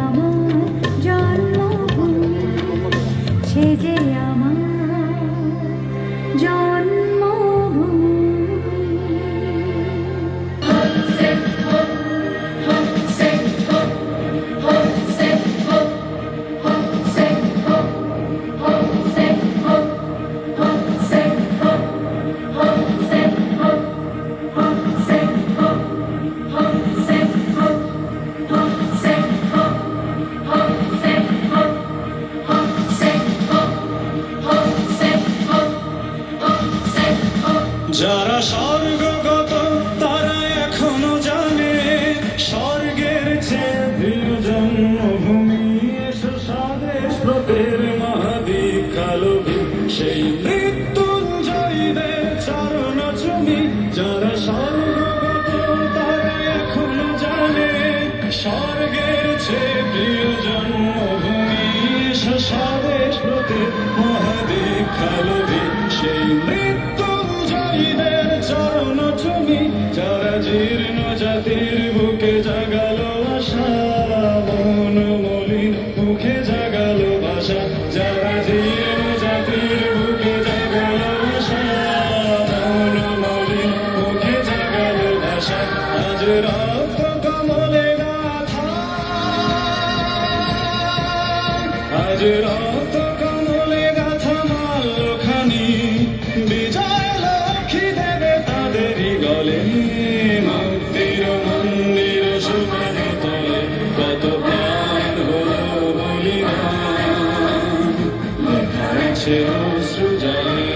আমার জন্মভূমি, সে যে আমার জন্মভূমি। যারা স্বর্গগত তারা এখনো জানে স্বর্গের চেয়ে প্রিয় জন্মভূমি। এসো স্বদেশ ব্রতের মহাদীক্ষালোভী, সেই মৃত্যুঞ্জয়ীদের চরণ চুমি। যারা স্বর্গগত তারা এখনো জানে স্বর্গের চেয়ে প্রিয় জন্মভূমি। এসো স্বদেশ ব্রতের মহাদীক্ষালোভী, সেই মৃত্যুঞ্জয়ীদের চরণ চুমি। যারা জীর্ণ জাতির বুকে জাগালো আশা, মন মলিন মুখে জাগালো ভাষা। যারা জীর্ণ জাতির বুকে জাগালো আশা, মন মলিন মুখে জাগালো ভাষা। আজ রক্ত কমলে গাথা, আজ রক্ত কমলে গাথা মাল্যখানি। বিজয় লক্ষ্মী দেবে তাদেরই গলে, মুক্তির মন্দির সুপারি তলে কত প্রাণ হলো বলিদান। লেখা আছে অশ্রু জলে,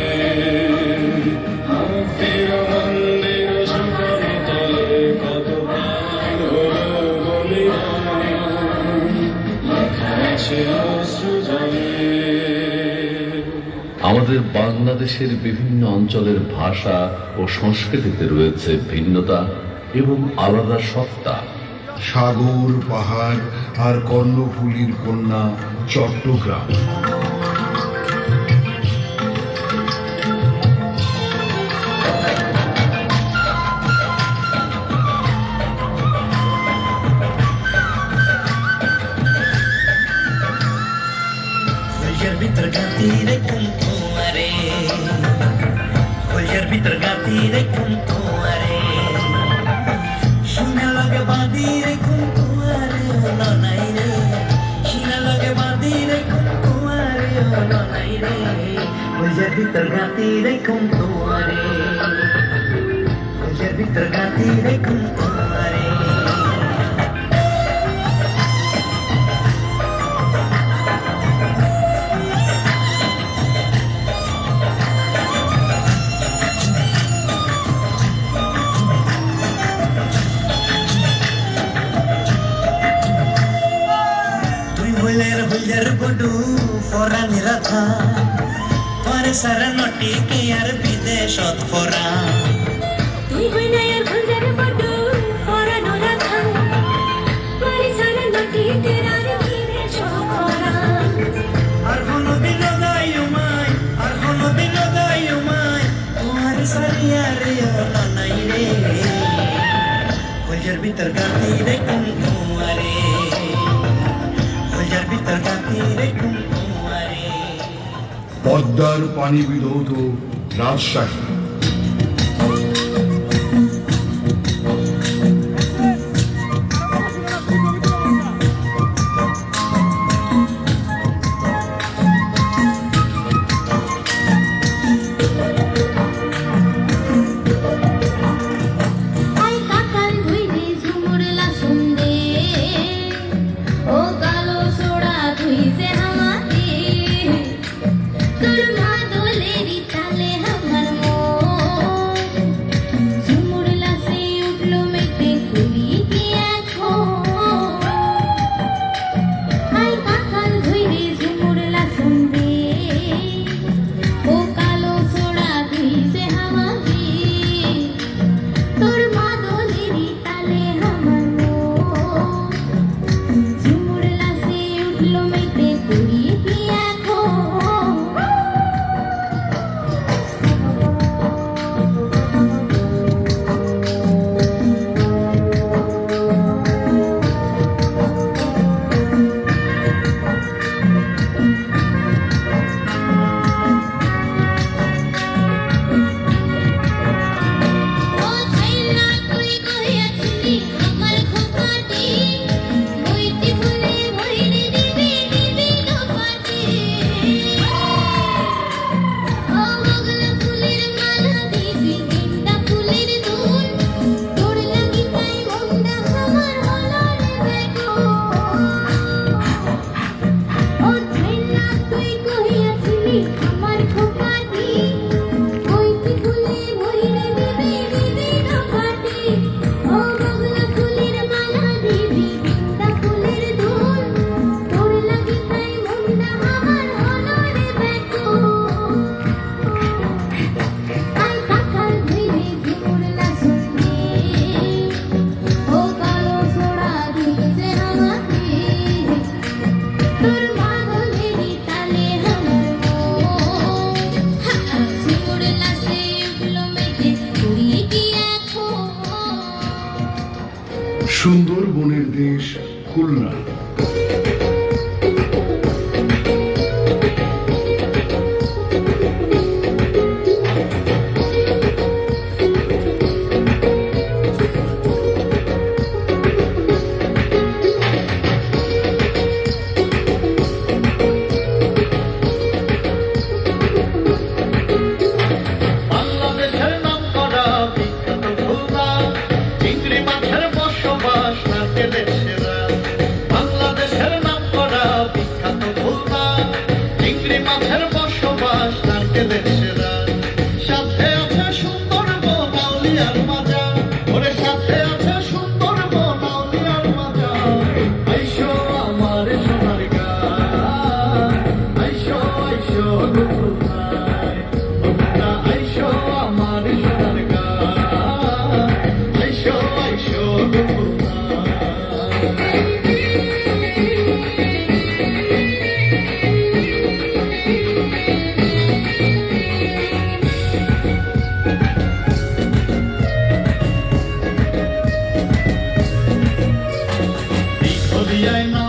মুক্তির মন্দির সুপারি তলে কত প্রাণ হলো বলিদান। লেখা আছে অশ্রু জলে। আমাদের বাংলাদেশের বিভিন্ন অঞ্চলের ভাষা ও সংস্কৃতিতে রয়েছে ভিন্নতা এবং আলাদা সত্তা। সাগর, পাহাড় আর কর্ণফুলীর কন্যা চট্টগ্রাম। ভিতর গাতি রে কুমতো আরে শিনা লগে বাঁধি রে কুমতো আরে হলো নাই রে। শিনা লগে বাঁধি রে কুমতো আরে হলো নাই রে। হইয়ার ভিতর গাতি রে কুমতো আরে, হইয়ার ভিতর গাতি রে কুমতো আরে। हुलर गुडू फौरन रथा पर सरनटी के यार विदेशत फरा। তুই হইনায়ের গুলজার বডু ফরান রাখা, পারি সারনটি তেরার বিদেশ করা। আর কোনো দিন দায়ুমাই, আর কোনো দিন দায়ুমাই তোমার সারিয়া রে হলো নাই রে। हुलर भीतर गाती रे कुम तुम्हारे, हुलर भीतर गाती रे कुम तुम्हारे। পদ্মার পানি বিধৌত রাজশাহী। তোর মা দোলেরি তালে আমার মন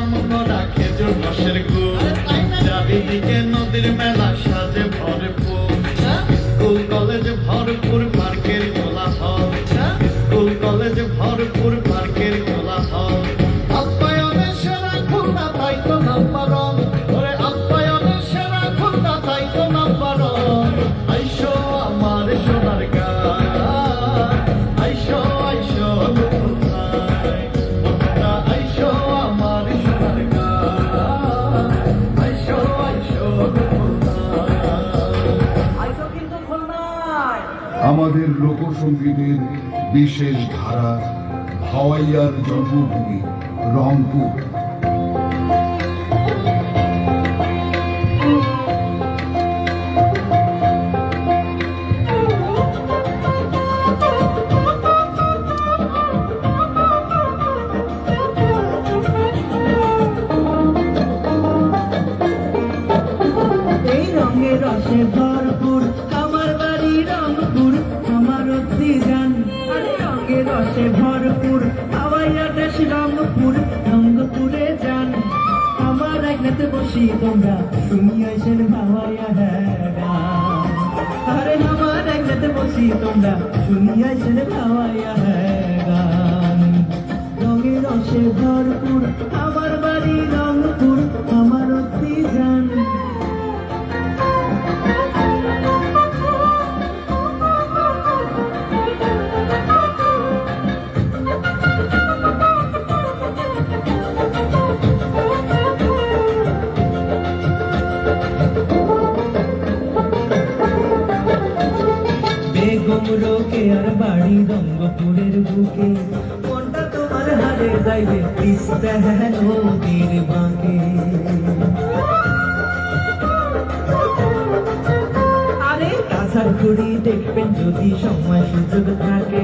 আম ভরা খেজুর রসের গুড় চারিদিকে নদীর মেলা সাজে ভরপুর স্কুল কলেজ ভরপুর পার্কের কোলাহল স্কুল কলেজ ভরপুর পার্কের কোলাহল আপ্যায়নের সেরা খুলনা তাই তো নাম্বার ওয়ান ওরে আপ্যায়নের সেরা খুলনা তাই তো নাম্বার ওয়ান আইসো আমার সোনার গান আইসো আইসো খুলনায় বন্ধুরা আইসো আমার সোনার গান আইসো আইসো খুলনায় আইসো কিন্তু খুলনায় আমাদের লোকসঙ্গীতের বিশেষ ধারা ভাওয়াইয়ার জন্মভূমি রংপুর। এই রঙে রসে ভরপুর আমার বাড়ি রংপুর আমার অতি জান আরে রঙে রসে ভরপুর হাওয়াইয়া দেশ রংপুর রংপুরে যান আমার একনাতে বসি তোমরা শুনি আইসেন ভাওয়াইয়া গান আরে আমার একনাতে বসি তোমরা শুনি আইসেন ভাওয়াইয়া গান রঙে রসে ভরপুর আমার বাড়ি রংপুর আমার অতি জান বেগম রোকেয়ার বাড়ি রঙ্গপুরের বুকে মনটা তোমার হারে যাইবে তিস্তা নদীর বাঁকে আরে কাছার ঘুরি দেখবেন যদি সময় সুযোগ থাকে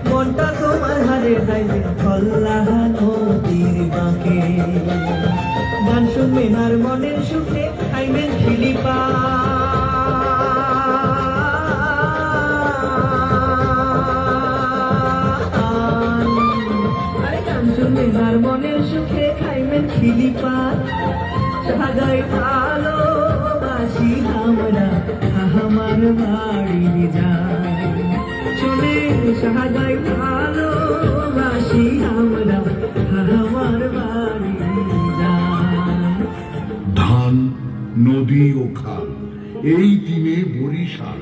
মনটা তোমার হারে যাইবে খল্লা নদীর বাঁকে গান শুনবেন আর মনের সুখে খাইবেন খিলিপা আর মনের সুখে খাইবেন খিলিপা সাজাই ভালোবাসি আমরা আমার বাড়ি যাই চলে সাজাই ভালোবাসি আমরা আমার বাড়ি যাই ধান, নদী ও খাল এই তিনে বরিশাল।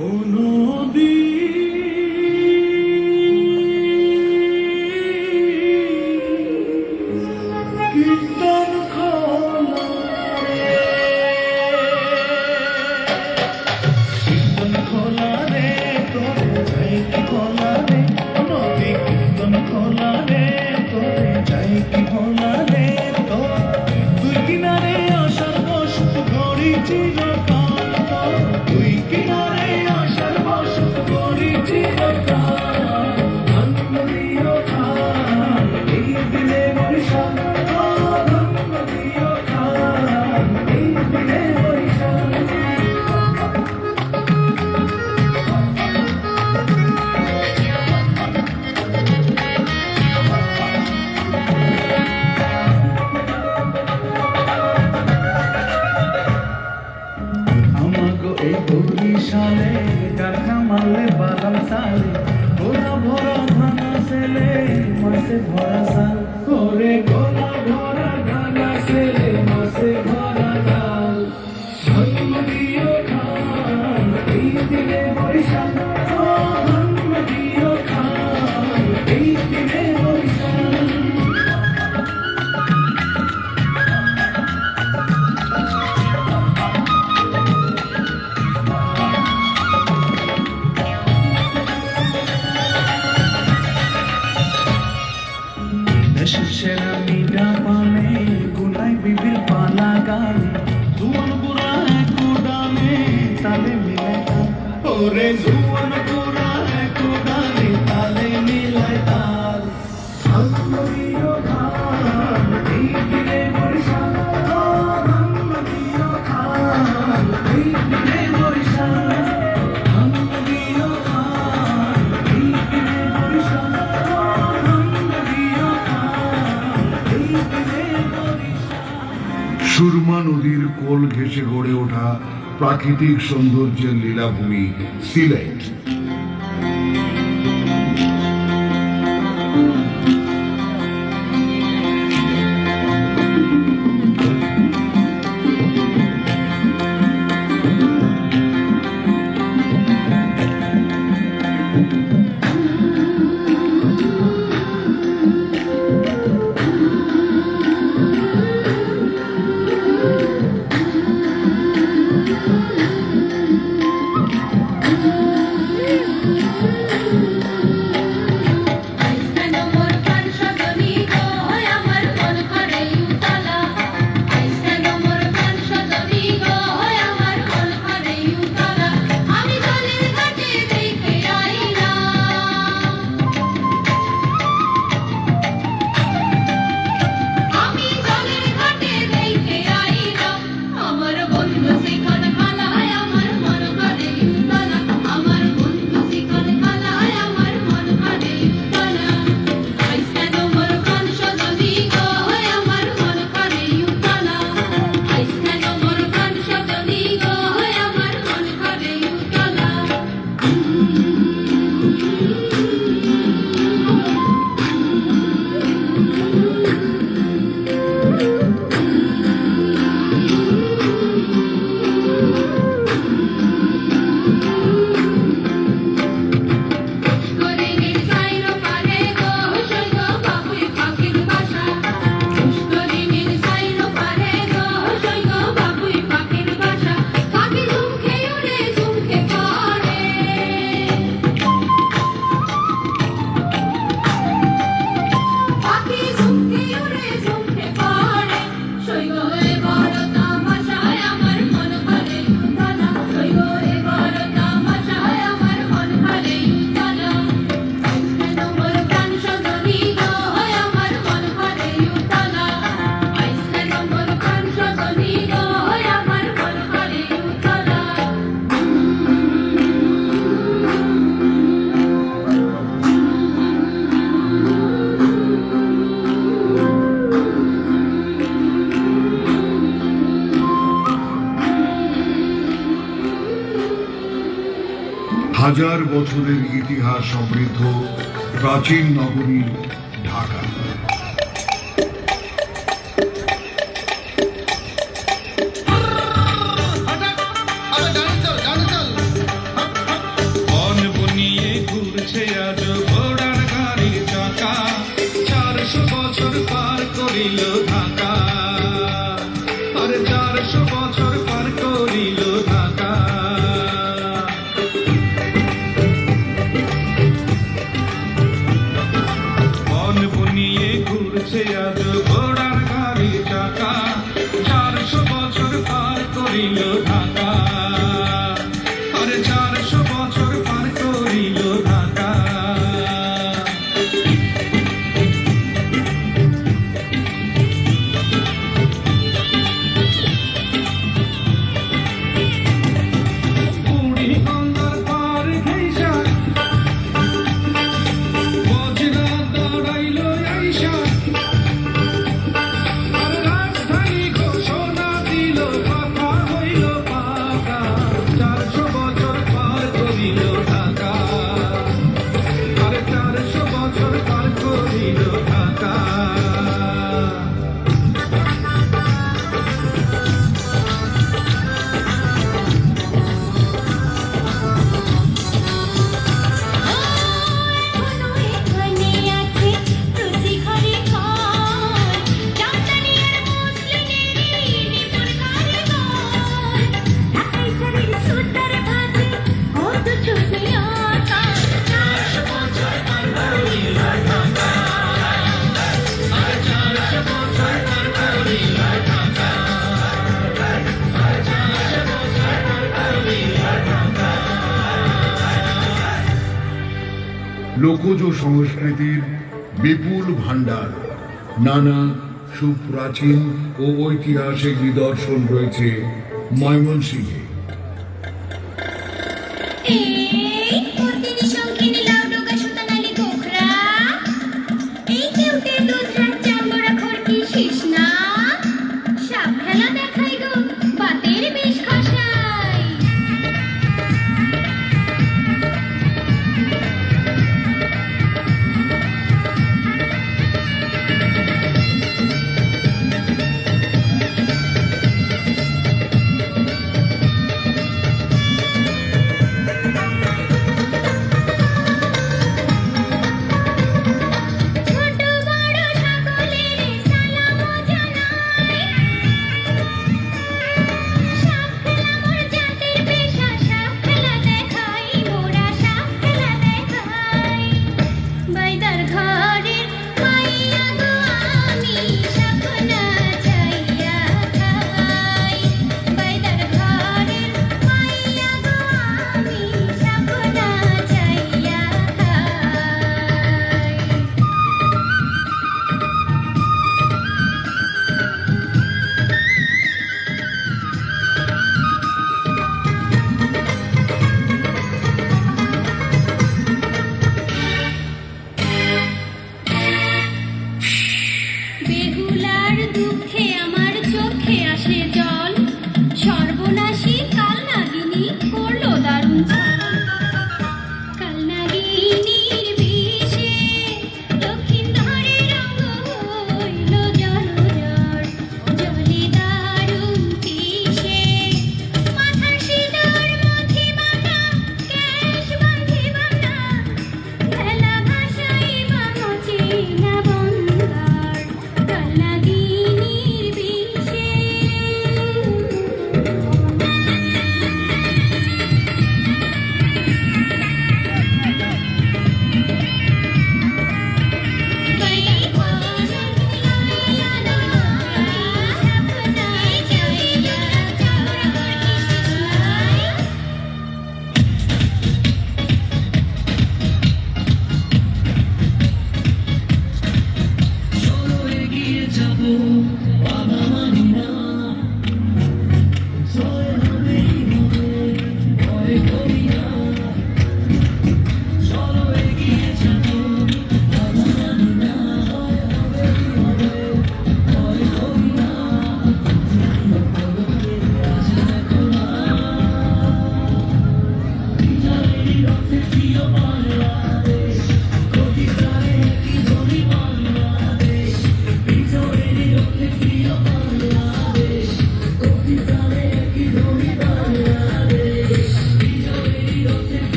ও নদী কীর্তন খোলা রে কীর্তন খোলা রে তোরে যাই কি খোলা রে নদী কীর্তন খোলা রে তোরে যাই কি খোলা রে তো তুই কিনারে আসার বসত ঘড়ি চিরকাল তুই কিনারে আসার বসত ঘড়ি চিরকাল ধন্যদিও খান এই দিলে বরিশাল ধন্যদিও খান এই দিলে বরিশাল আমাগো এই বরিশালে ডাকা মারলে বাদাম সালে গোলা ভরা ধানা সেলে মাসে ভরা সাল করে গোলা ভরা ধানা সেলে মাসে ভরা ডাল ধন্যদিও খান এই দিলে বরিশাল ধন্যদিও খান এই দিলে বরিশাল দেশের সেরা মিঠা পানে গুনাই বিবির পালা গানে জুয়ান বুড়া এক উড়ানে তালে মিলে তাল ওরে জুয়ান বুড়া এক উড়ানে তালে মিলে তাল ধন্যদিও খান এই দিলে বরিশাল ধন্যদিও খান এই দিলে বরিশাল ধন্যদিও খান এই দিলে বরিশাল ধন্যদিও খান এই দিলে বরিশাল সুরমা নদীর কোল ঘেঁষে গড়ে ওঠা প্রাকৃতিক সৌন্দর্যের লীলাভূমি সিলেট। হাজার বছরের ইতিহাস সমৃদ্ধ প্রাচীন নগরী ঢাকা। বন বনিয়ে ঘুরছে আজ ঘোড়ার গাড়ির চাকা, 400 বছর পার করিল ঢাকা, আরে 400 বছর পার করিল ঢাকা। বন বনিয়ে ঘুরছে আজ ঘোড়ার গাড়ির চাকা, 400 বছর পার করিল ঢাকা, আরে 400 বছর পার করিল ঢাকা। বুড়ি গঙ্গার পার ঘেঁষা, বজরা দাঁড়াইল আইসা, আর রাজধানী ঘোষণা দিল কথা হইল পাকা, 400 বছর পার করিল ঢাকা, আরে 400 বছর পার করিল ঢাকা। এখনো এখানে আছে প্রতি ঘরে ঘর, জামদানি আর মসলিনেরই নিপুণ কারিগর। ঢাকাই শাড়ির সুতার ভাঁজে কত ছবি আঁকা, 400 বছর পার করিল ঢাকা, আরে 400 বছর পার করিল ঢাকা, 400 বছর পার করিল ঢাকা। লোকজ সংস্কৃতির বিপুল ভাণ্ডার, নানা সুপ্রাচীন ও ঐতিহাসিক নিদর্শন রয়েছে ময়মনসিংহে।